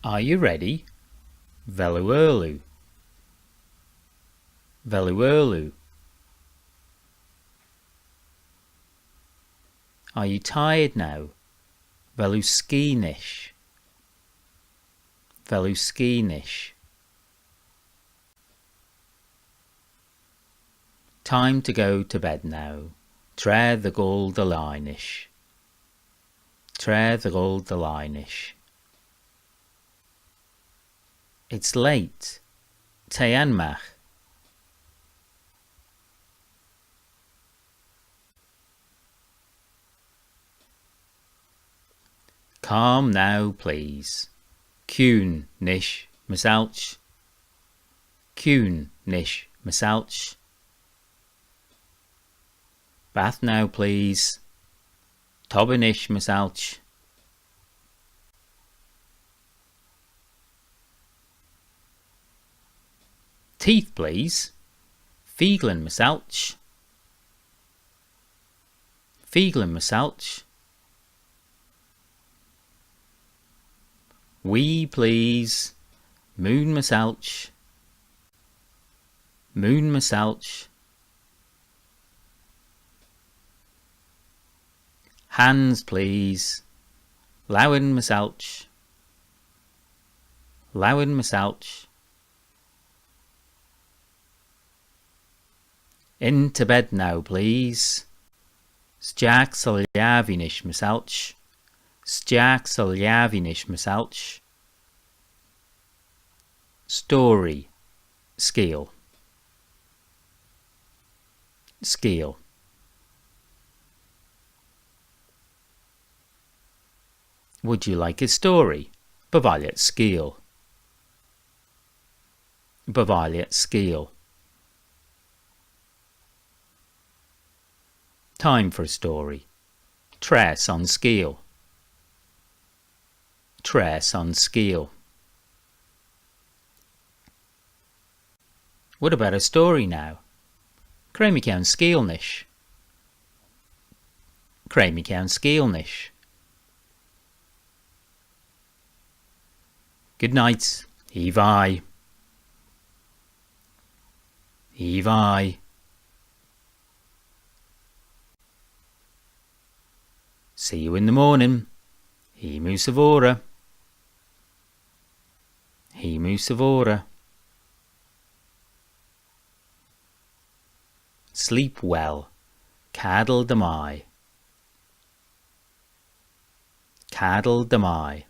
Are you ready? Veluerlu. Veluerlu. Are you tired now? Veluskeenish. Veluskeenish. Time to go to bed now. Tre the Goll the lhie. Tre the Goll the lhie. It's late. Teanmach. Calm now, please. Cún nish misalch. Cún nish misalch. Bath now, please. Tobinish misalch. Teeth, please. Feeglin misalch. Feeglin misalch. Wee, please. Moon misalch. Moon misalch. Hands, please. Lowen misalch. Lowen misalch. Into bed now, please. Stjaak saljavinish misalch. Stjaak saljavinish misalch. Story. Scale. Scale. Would you like a story? Bevallet scale. Bevallet scale. Time for a story. Tres on scale. Tres on scale. What about a story now? Cremicount scalenish. Cremicount scalenish. Good night. Evi. Evi. See you in the morning. Himu savora. Himu savora. Sleep well. Cadl damai. Cadl damai.